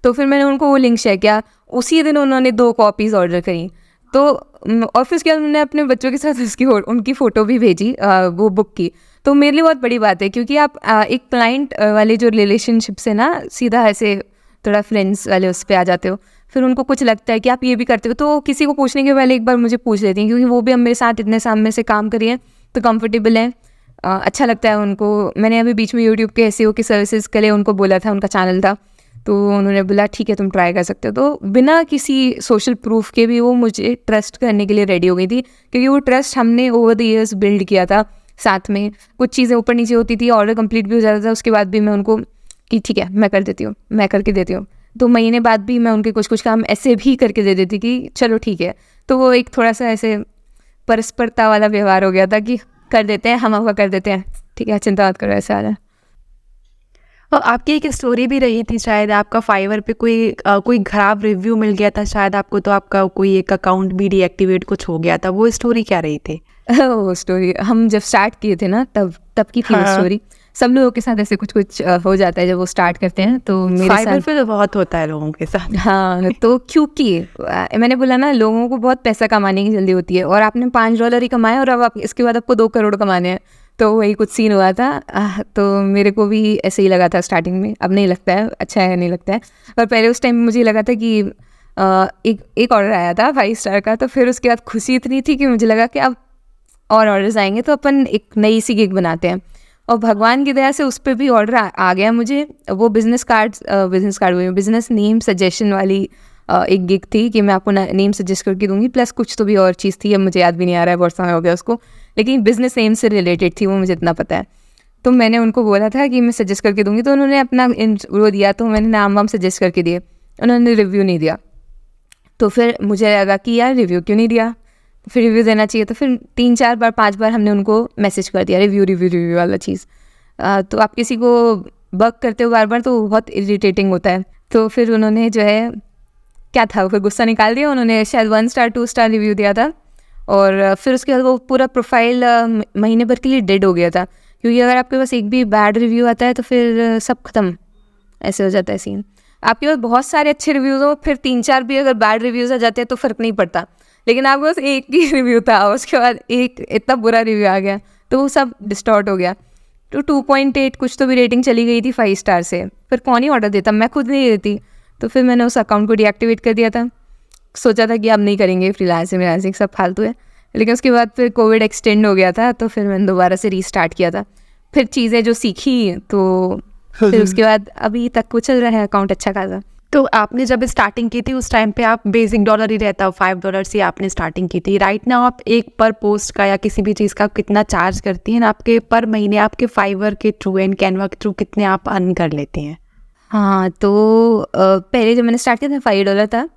तो फिर मैंने उनको वो लिंक शेयर किया, उसी दिन उन्होंने 2 कॉपीज़ ऑर्डर करी। तो और फिर उसके बाद उन्होंने अपने बच्चों के साथ उनकी फ़ोटो भी भेजी वो बुक की। तो मेरे लिए बहुत बड़ी बात है, क्योंकि आप एक क्लाइंट वाले जो रिलेशनशिप से ना सीधा ऐसे थोड़ा फ्रेंड्स वाले उस पर आ जाते हो। फिर उनको कुछ लगता है कि आप ये भी करते हो, तो किसी को पूछने के पहले एक बार मुझे पूछ लेती हैं, क्योंकि वो भी अब मेरे साथ इतने सामने से काम करिए तो कंफर्टेबल है, अच्छा लगता है उनको। मैंने अभी बीच में यूट्यूब के SEO की सर्विसेज के लिए उनको बोला था, उनका चैनल था, तो उन्होंने बोला ठीक है तुम ट्राई कर सकते हो। तो बिना किसी सोशल प्रूफ के भी वो मुझे ट्रस्ट करने के लिए रेडी हो गई थी, क्योंकि वो ट्रस्ट हमने ओवर द ईयर्स बिल्ड किया था साथ में। कुछ चीज़ें ऊपर नीचे होती थी, ऑर्डर कंप्लीट भी हो जाता था, उसके बाद भी मैं उनको कि ठीक है मैं कर देती हूँ, मैं करके देती हूँ। 2 महीने बाद भी मैं उनके कुछ कुछ काम ऐसे भी करके दे देती कि चलो ठीक है। तो वो एक थोड़ा सा ऐसे परस्परता वाला व्यवहार हो गया था कि कर देते हैं, हम आपका कर देते हैं, ठीक है चिंता मत करो, ऐसा वाला। और आपकी एक स्टोरी भी रही थी शायद, आपका फाइवर पे कोई खराब रिव्यू मिल गया था शायद आपको, तो आपका कोई एक अकाउंट भी डीएक्टिवेट कुछ हो गया था, वो स्टोरी क्या रही थी? वो स्टोरी हम जब स्टार्ट किए थे ना तब की थी वो हाँ। स्टोरी। सब लोगों के साथ ऐसे कुछ कुछ हो जाता है जब वो स्टार्ट करते हैं, तो मेरे फाइवर साथ पे तो बहुत होता है लोगों के साथ। हाँ। तो क्योंकि मैंने बोला ना लोगों को बहुत पैसा कमाने की जल्दी होती है, और आपने $5 ही कमाए और अब आप इसके बाद आपको 2 करोड़ कमाने हैं, तो वही कुछ सीन हुआ था। तो मेरे को भी ऐसे ही लगा था स्टार्टिंग में, अब नहीं लगता है, अच्छा है नहीं लगता है। पर पहले उस टाइम मुझे लगा था कि एक ऑर्डर आया था 5 स्टार का, तो फिर उसके बाद खुशी इतनी थी कि मुझे लगा कि अब और ऑर्डर्स आएंगे तो अपन एक नई सी गिग बनाते हैं। और भगवान की दया से उस पर भी ऑर्डर आ गया मुझे। वो बिजनेस नेम सजेशन वाली एक गिग थी कि मैं आपको नेम सजेस्ट करके दूंगी, प्लस कुछ तो भी और चीज़ थी, अब मुझे याद भी नहीं आ रहा है, बहुत समय हो गया उसको, लेकिन बिजनेस नेम से रिलेटेड थी वो, मुझे इतना पता है। तो मैंने उनको बोला था कि मैं सजेस्ट करके दूंगी, तो उन्होंने अपना वो दिया, तो मैंने नाम वाम सजेस्ट करके दिए, उन्होंने रिव्यू नहीं दिया। तो फिर मुझे लगा कि यार रिव्यू क्यों नहीं दिया, फिर रिव्यू देना चाहिए। तो फिर 3-4 बार 5 बार हमने उनको मैसेज कर दिया रिव्यू वाला चीज़। तो आप किसी को बग करते हो बार बार तो बहुत इरिटेटिंग होता है। तो फिर उन्होंने जो है क्या था, फिर गुस्सा निकाल दिया, उन्होंने शायद 1 स्टार 2 स्टार रिव्यू दिया था। और फिर उसके बाद वो पूरा प्रोफाइल महीने भर के लिए डेड हो गया था, क्योंकि अगर आपके पास एक भी बैड रिव्यू आता है तो फिर सब खत्म, ऐसे हो जाता है सीन। आपके पास बहुत सारे अच्छे रिव्यूज़ हो, फिर 3-4 भी अगर बैड रिव्यूज़ आ जाते हैं तो फ़र्क नहीं पड़ता, लेकिन आपके पास एक ही रिव्यू था, उसके बाद एक इतना बुरा रिव्यू आ गया तो वो सब डिस्टॉर्ट हो गया। तो 2.8 कुछ तो भी रेटिंग चली गई थी 5 स्टार से, फिर कौन ही ऑर्डर देता, मैं खुद नहीं देती। तो फिर मैंने उस अकाउंट को डीएक्टिवेट कर दिया था, सोचा था कि अब नहीं करेंगे, फ्रीलांसिंग सब फालतू है। लेकिन उसके बाद फिर कोविड एक्सटेंड हो गया था, तो फिर मैंने दोबारा से रीस्टार्ट किया था, फिर चीज़ें जो सीखी तो फिर उसके बाद अभी तक वो चल रहा है अकाउंट अच्छा खासा। तो आपने जब स्टार्टिंग की थी उस टाइम पे आप बेसिक डॉलर ही रहता, $5 से आपने स्टार्टिंग की थी। राइट नाउ आप एक पर पोस्ट का या किसी भी चीज़ का कितना चार्ज करती हैं, आपके पर महीने आपके फाइवर के थ्रू एंड कैनवा के थ्रू कितने आप अर्न कर लेती हैं? हाँ, तो पहले जब मैंने स्टार्ट किया था $5 था,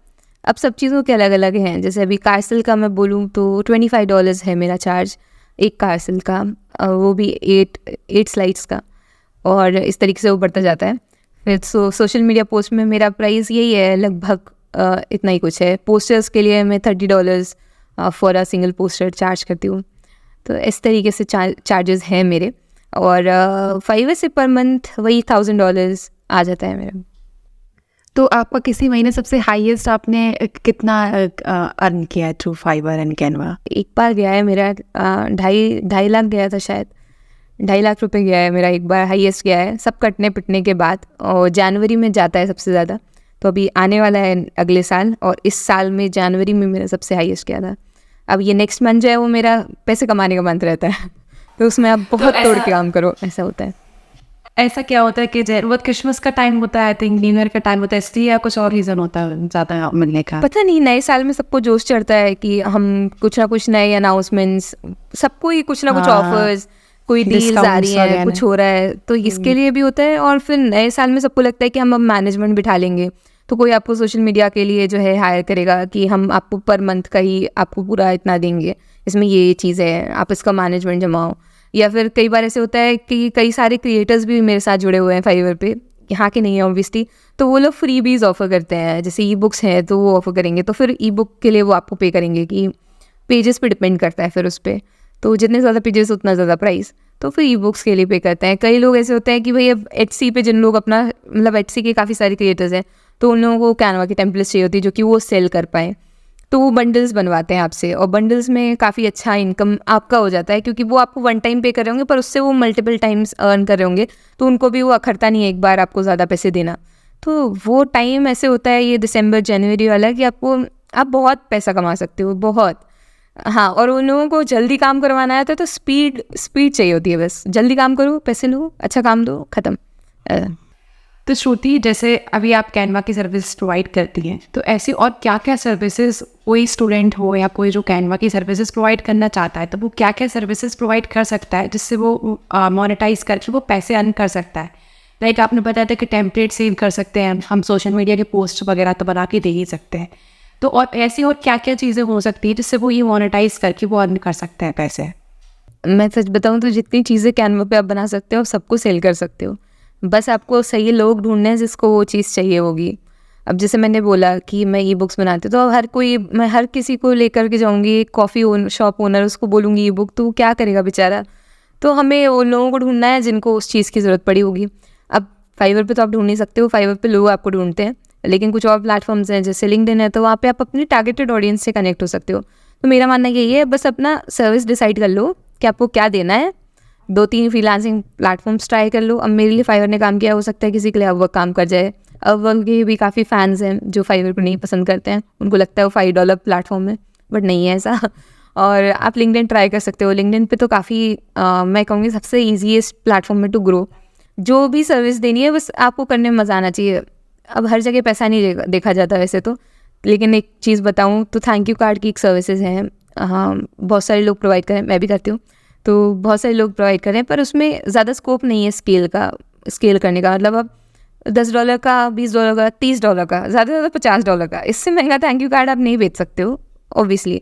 अब सब चीज़ों के अलग अलग हैं। जैसे अभी कारसेल का मैं बोलूँ तो $25 है मेरा चार्ज एक कारसेल का, वो भी 8 स्लाइड्स का, और इस तरीके से वो बढ़ता जाता है। फिर सोशल मीडिया पोस्ट में मेरा प्राइस यही है लगभग इतना ही कुछ है। पोस्टर्स के लिए मैं $30 for a single poster charge करती हूँ। तो इस तरीके से चार्जेस हैं मेरे, और फाइवर से पर मंथ वही $1000 आ जाता है मेरा। तो आपका किसी महीने सबसे हाईएस्ट आपने कितना अर्न किया है थ्रू फाइवर एंड कैनवा? एक बार गया है मेरा 2.5 लाख गया था शायद, ₹2.5 लाख गया है मेरा, एक बार हाईएस्ट गया है सब कटने पिटने के बाद, और जनवरी में जाता है सबसे ज़्यादा। तो अभी आने वाला है अगले साल, और इस साल में जनवरी में मेरा सबसे हाईएस्ट गया था। अब ये नेक्स्ट मंथ जो है वो मेरा पैसे कमाने का मंथ रहता है तो उसमें आप बहुत तोड़ के काम करो, ऐसा होता है। ऐसा क्या होता है कि जरूरत क्रिसमस का टाइम होता है, आई थिंक न्यू ईयर का टाइम होता है, इसलिए या कुछ और रीज़न होता है ज़्यादा मिलने का? पता नहीं, नए साल में सबको जोश चढ़ता है कि हम कुछ ना कुछ नए अनाउंसमेंट्स, सबको ही कुछ ना कुछ हाँ, ऑफर्स, कोई डील्स आ रही discounts हैं, वगैरह। कुछ हो रहा है, तो इसके लिए भी होता है। और फिर नए साल में सबको लगता है कि हम अब मैनेजमेंट बिठा लेंगे, तो कोई आपको सोशल मीडिया के लिए जो है हायर करेगा कि हम आपको पर मंथ का ही आपको पूरा इतना देंगे, इसमें ये चीज़ है, आप इसका मैनेजमेंट जमाओ। या फिर कई बार ऐसे होता है कि कई सारे क्रिएटर्स भी मेरे साथ जुड़े हुए हैं फाइवर पे, यहाँ के नहीं है ऑब्वियसली, तो वो लोग फ्री बीज ऑफर करते हैं, जैसे ई बुक्स हैं तो वो ऑफर करेंगे, तो फिर ई बुक के लिए वो आपको पे करेंगे, कि पेजेस पे डिपेंड करता है फिर उस पर, तो जितने ज़्यादा पेजेस उतना ज़्यादा प्राइस, तो फिर ई बुक्स के लिए पे करते हैं। कई लोग ऐसे होते हैं कि भाई अब एटसी पे जिन लोग अपना, मतलब एटसी के काफ़ी सारे क्रिएटर्स हैं, तो उन लोगों को कैनवा की टेम्पलेट्स चाहिए होती है जो कि वो सेल कर पाएँ, तो वो बंडल्स बनवाते हैं आपसे, और बंडल्स में काफ़ी अच्छा इनकम आपका हो जाता है, क्योंकि वो आपको वन टाइम पे कर रहे होंगे पर उससे वो मल्टीपल टाइम्स अर्न कर रहे होंगे, तो उनको भी वो अखरता नहीं है एक बार आपको ज़्यादा पैसे देना। तो वो टाइम ऐसे होता है ये दिसंबर जनवरी वाला कि आप बहुत पैसा कमा सकते हो, बहुत। हाँ, और उन लोगों को जल्दी काम करवाना है तो स्पीड चाहिए होती है, बस जल्दी काम करो, पैसे लो, अच्छा काम दो, ख़त्म। तो श्रुति, जैसे अभी आप कैनवा की सर्विस प्रोवाइड करती हैं, तो ऐसी और क्या क्या सर्विसेज कोई स्टूडेंट हो या कोई जो कैनवा की सर्विसेज प्रोवाइड करना चाहता है, तो वो क्या क्या सर्विसेज प्रोवाइड कर सकता है जिससे वो मोनेटाइज करके वो पैसे अर्न कर सकता है? लाइक आपने बताया था कि टेम्पलेट सेव कर सकते हैं हम, सोशल मीडिया के पोस्ट वगैरह तो बना के दे ही सकते हैं, तो और ऐसी और क्या क्या चीज़ें हो सकती है जिससे वो ये मोनेटाइज करके वो अर्न कर सकते हैं पैसे? मैं सच बताऊँ तो जितनी चीज़ें कैनवा पे आप बना सकते हो आप सबको सेल कर सकते हो, बस आपको सही लोग ढूंढने हैं जिसको वो चीज़ चाहिए होगी। अब जैसे मैंने बोला कि मैं ई बुक्स बनाती हूँ, तो मैं हर किसी को लेकर के जाऊँगी, कॉफ़ी शॉप ओनर, उसको बोलूँगी ई बुक, तो क्या करेगा बेचारा। तो हमें उन लोगों को ढूंढना है जिनको उस चीज़ की ज़रूरत पड़ी होगी। अब फाइवर पे तो आप ढूंढ नहीं सकते हो, फाइवर पे लोग आपको ढूंढते हैं, लेकिन कुछ और प्लेटफॉर्म्स हैं जैसे लिंक्डइन है, तो वहाँ पे आप अपनी टारगेटेड ऑडियंस से कनेक्ट हो सकते हो। तो मेरा मानना यही है, बस अपना सर्विस डिसाइड कर लो कि आपको क्या देना है, 2-3 फ्रीलांसिंग प्लेटफॉर्म्स ट्राई कर लो। अब मेरे लिए फाइवर ने काम किया, हो सकता है किसी के लिए अपवर्क काम कर जाए। अपवर्क के भी काफ़ी फैंस हैं जो फाइवर को नहीं पसंद करते हैं, उनको लगता है वो $5 प्लेटफॉर्म है, बट नहीं है ऐसा। और आप लिंक्डइन ट्राई कर सकते हो, लिंक्डइन पे तो काफ़ी मैं कहूँगी सबसे ईजीएस्ट प्लेटफॉर्म है टू ग्रो। जो भी सर्विस देनी है बस आपको करने में मज़ा आना चाहिए। अब हर जगह पैसा नहीं देखा जाता वैसे तो, लेकिन एक चीज़ बताऊँ तो थैंक यू कार्ड की एक सर्विसेज हैं, हाँ बहुत सारे लोग प्रोवाइड करें, मैं भी करती हूँ, तो बहुत सारे लोग प्रोवाइड कर रहे हैं, पर उसमें ज़्यादा स्कोप नहीं है स्केल करने का। मतलब अब $10 का, $20 का, $30 का, ज़्यादा से ज़्यादा $50 का, इससे महंगा थैंक यू कार्ड आप नहीं बेच सकते हो ऑब्वियसली।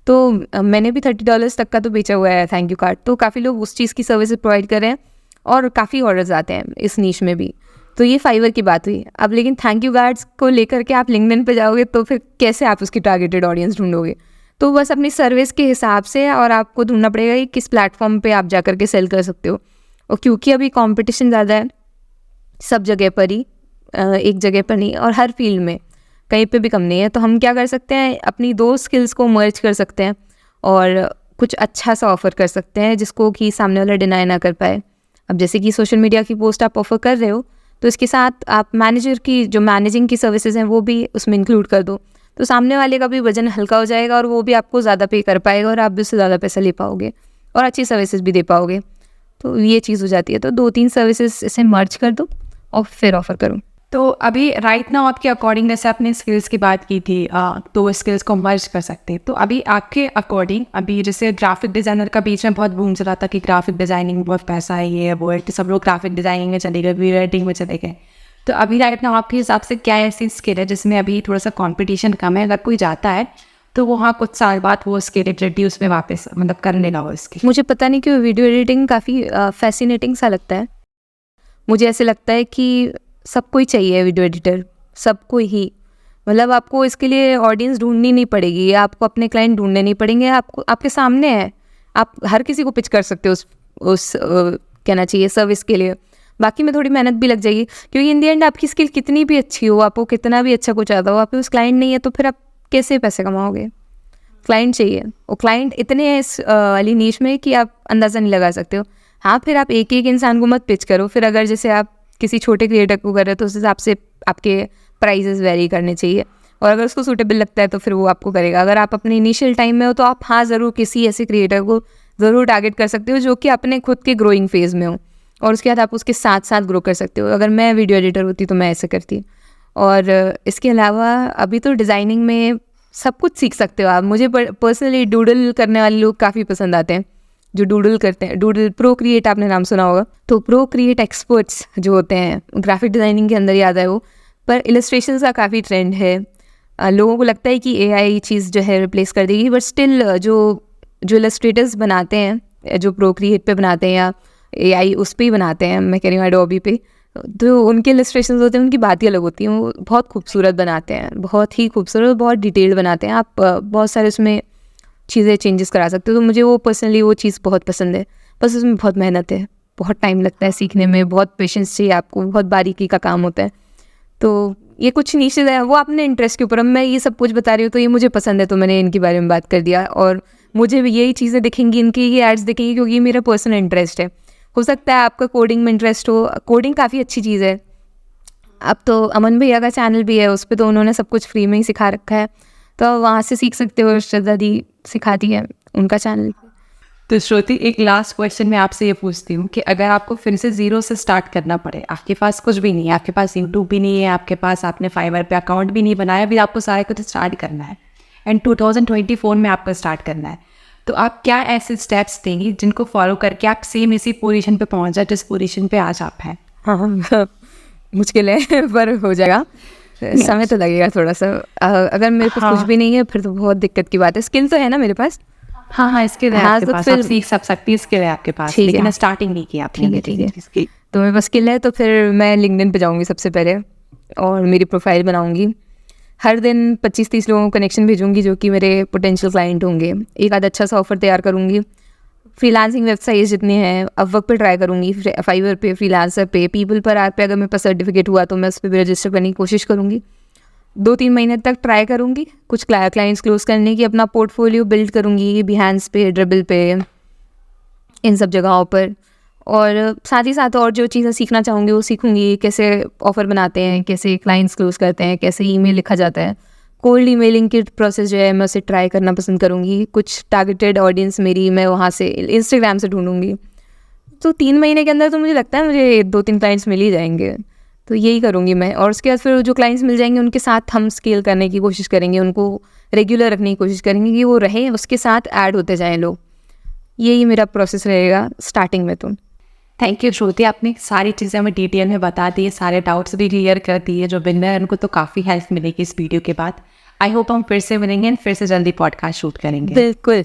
तो मैंने भी $30 तक का तो बेचा हुआ है थैंक यू कार्ड, तो काफ़ी लोग उस चीज़ की सर्विसेज प्रोवाइड कर रहे हैं और काफ़ी ऑर्डर्स आते हैं इस नीश में भी। तो ये फाइवर की बात हुई। अब लेकिन थैंक यू कार्ड्स को लेकर के आप लिंक्डइन पे जाओगे तो फिर कैसे आप उसकी टारगेटेड ऑडियंस ढूंढोगे? तो बस अपनी सर्विस के हिसाब से और आपको ढूंढना पड़ेगा कि किस प्लेटफॉर्म पे आप जा कर के सेल कर सकते हो। और क्योंकि अभी कंपटीशन ज़्यादा है सब जगह पर ही, एक जगह पर नहीं, और हर फील्ड में कहीं पे भी कम नहीं है, तो हम क्या कर सकते हैं, अपनी 2 स्किल्स को मर्ज कर सकते हैं और कुछ अच्छा सा ऑफ़र कर सकते हैं जिसको कि सामने वाला डिनाई ना कर पाए। अब जैसे कि सोशल मीडिया की पोस्ट आप ऑफ़र कर रहे हो, तो इसके साथ आप मैनेजर की जो मैनेजिंग की सर्विसेज हैं वो भी उसमें इंक्लूड कर दो, तो सामने वाले का भी वजन हल्का हो जाएगा और वो भी आपको ज़्यादा पे कर पाएगा और आप भी उससे ज़्यादा पैसा ले पाओगे और अच्छी सर्विसेज भी दे पाओगे। तो ये चीज़ हो जाती है। तो 2-3 सर्विसेज इसे मर्ज कर दो और फिर ऑफ़र करो। तो अभी राइट नाउ आपके अकॉर्डिंग, जैसे आपने स्किल्स की बात की थी, तो स्किल्स को मर्ज कर सकते हैं, तो अभी आपके अकॉर्डिंग अभी जैसे ग्राफिक डिज़ाइनर का बीच में बहुत बूम चला था कि ग्राफिक डिज़ाइनिंग बहुत पैसा है, ये है वो है, तो सब लोग ग्राफिक डिज़ाइनिंग में चले गए, वीडियो एडिटिंग में चले गए। तो अभी राइट नाउ आपके हिसाब से क्या ऐसी स्किल है जिसमें अभी थोड़ा सा कंपटीशन कम है, अगर कोई जाता है तो वहाँ कुछ साल बाद वो स्किल रिड्यूस में वापस मतलब कर लेगा वो इसकी? मुझे पता नहीं क्यों वीडियो एडिटिंग काफ़ी फैसिनेटिंग सा लगता है। मुझे ऐसे लगता है कि सबको ही चाहिए वीडियो एडिटर, सबको ही। मतलब आपको इसके लिए ऑडियंस ढूंढनी नहीं पड़ेगी, आपको अपने क्लाइंट ढूंढने नहीं पड़ेंगे, आपको आपके सामने है, आप हर किसी को पिच कर सकते हो उस कहना चाहिए सर्विस के लिए। बाकी में थोड़ी मेहनत भी लग जाएगी, क्योंकि इन दी एंड आपकी स्किल कितनी भी अच्छी हो, आपको कितना भी अच्छा कुछ आता हो, आपके उस क्लाइंट नहीं है तो फिर आप कैसे पैसे कमाओगे? क्लाइंट चाहिए, और क्लाइंट इतने हैं इस वाली नीश में कि आप अंदाज़ा नहीं लगा सकते हो। हाँ, फिर आप एक-एक इंसान को मत पिच करो। फिर अगर जैसे आप किसी छोटे क्रिएटर को कर रहे हो तो उस हिसाब से आपके प्राइजेज़ वेरी करने चाहिए, और अगर उसको सूटेबल लगता है तो फिर वो आपको करेगा। अगर आप अपने इनिशियल टाइम में हो तो आप हाँ ज़रूर किसी ऐसे क्रिएटर को ज़रूर टारगेट कर सकते हो जो कि अपने खुद के ग्रोइंग फेज़ में हो, और उसके बाद आप उसके साथ साथ ग्रो कर सकते हो। अगर मैं वीडियो एडिटर होती तो मैं ऐसे करती। और इसके अलावा अभी तो डिज़ाइनिंग में सब कुछ सीख सकते हो आप। मुझे पर्सनली डूडल करने वाले लोग काफ़ी पसंद आते हैं, जो डूडल करते हैं। डूडल प्रोक्रिएट आपने नाम सुना होगा, तो प्रोक्रिएट एक्सपर्ट्स जो होते हैं ग्राफिक डिज़ाइनिंग के अंदर ही आता है वो। पर इलस्ट्रेशन का काफ़ी ट्रेंड है। लोगों को लगता है कि AI चीज़ जो है रिप्लेस कर देगी, बट स्टिल जो इलस्ट्रेटर्स बनाते हैं, जो प्रोक्रिएट पे बनाते हैं या AI उस पर ही बनाते हैं, मैं कह रही हूँ एडोबी पे, तो उनके इलस्ट्रेशंस होते हैं, उनकी बात ही अलग होती है। वो बहुत खूबसूरत बनाते हैं, बहुत ही खूबसूरत, बहुत डिटेल्ड बनाते हैं। आप बहुत सारे उसमें चीज़ें चेंजेस करा सकते हो। तो मुझे वो पर्सनली वो चीज़ बहुत पसंद है। बस उसमें बहुत मेहनत है, बहुत टाइम लगता है सीखने में, बहुत पेशेंस चाहिए आपको, बहुत बारीकी का काम होता है। तो ये कुछ नीशेज़ है, वो अपने इंटरेस्ट के ऊपर। अब मैं ये सब कुछ बता रही हूँ तो ये मुझे पसंद है तो मैंने इनके बारे में बात कर दिया, और मुझे भी यही चीज़ें दिखेंगी, इनकी ये एड्स दिखेंगी क्योंकि ये मेरा पर्सनल इंटरेस्ट है। हो सकता है आपका कोडिंग में इंटरेस्ट हो, कोडिंग काफ़ी अच्छी चीज़ है। अब तो अमन भैया का चैनल भी है, उस पर तो उन्होंने सब कुछ फ्री में ही सिखा रखा है, तो वहाँ से सीख सकते हो। श्रद्धा दी सिखाती है, उनका चैनल। तो श्रुति, एक लास्ट क्वेश्चन मैं आपसे ये पूछती हूँ कि अगर आपको फिर से ज़ीरो से स्टार्ट करना पड़े, आपके पास कुछ भी नहीं है, आपके पास यूट्यूब भी नहीं है, आपके पास आपने फाइवर पे अकाउंट भी नहीं बनाया, अभी आपको सारे कुछ स्टार्ट करना है एंड 2024 में आपको स्टार्ट करना है, तो आप क्या ऐसे स्टेप्स देंगी जिनको फॉलो करके आप सेम इसी पोजीशन पे पहुँच जाए जिस पोजीशन पे आज आप हैं? हाँ, मुश्किल है पर हो जाएगा। समय तो लगेगा थोड़ा सा। अगर मेरे पास कुछ भी नहीं है फिर तो बहुत दिक्कत की बात है। स्किल तो है ना मेरे पास। हाँ, इसके लिए हाँ, आपके तो पास फिर आप सीख सब सकती है, इसके लिए आपके पास, ठीक है। लेकिन स्टार्टिंग नहीं की आपने। ठीक है। तो मेरे पास स्किल है तो फिर मैं लिंक्डइन पे जाऊँगी सबसे पहले और मेरी प्रोफाइल बनाऊँगी। हर दिन 25-30 लोगों को कनेक्शन भेजूँगी जो कि मेरे पोटेंशियल क्लाइंट होंगे। एक आध अच्छा सा ऑफर तैयार करूँगी। फ्रीलांसिंग वेबसाइट्स जितने हैं अपवर्क पे ट्राई करूँगी, फाइवर पे, फ्रीलांसर पे, पीपल पर आर पे अगर मेरे पास सर्टिफिकेट हुआ तो मैं उस पर भी रजिस्टर करने की कोशिश करूँगी। 2-3 महीने तक ट्राई करूँगी कुछ क्लाइंट्स क्लोज करने की, अपना पोर्टफोलियो बिल्ड करूँगी बिहेंस पे, ड्रिबल पे, इन सब जगहों पर। और साथ ही साथ और जो चीज़ें सीखना चाहूँगी वो सीखूँगी। कैसे ऑफ़र बनाते हैं, कैसे क्लाइंट्स क्लोज करते हैं, कैसे ईमेल लिखा जाता है। कोल्ड ईमेलिंग की प्रोसेस जो है मैं उसे ट्राई करना पसंद करूँगी। कुछ टारगेटेड ऑडियंस मेरी मैं वहाँ से इंस्टाग्राम से ढूंढूंगी। तो 3 महीने के अंदर तो मुझे लगता है मुझे 2-3 क्लाइंट्स मिल ही जाएंगे। तो यही करूँगी मैं। और उसके बाद फिर जो क्लाइंट्स मिल जाएंगे उनके साथ हम स्केल करने की कोशिश करेंगे, उनको रेगुलर रखने की कोशिश करेंगे कि वो रहें, उसके साथ ऐड होते जाएँ लोग। यही मेरा प्रोसेस रहेगा स्टार्टिंग में। तो थैंक यू श्रुति, आपने सारी चीज़ें हमें डिटेल में बता दी है, सारे डाउट्स भी क्लियर कर दिए। जो बिगनर है उनको तो काफ़ी हेल्प मिलेगी इस वीडियो के बाद। आई होप हम फिर से मिलेंगे, फिर से जल्दी पॉडकास्ट शूट करेंगे। बिल्कुल।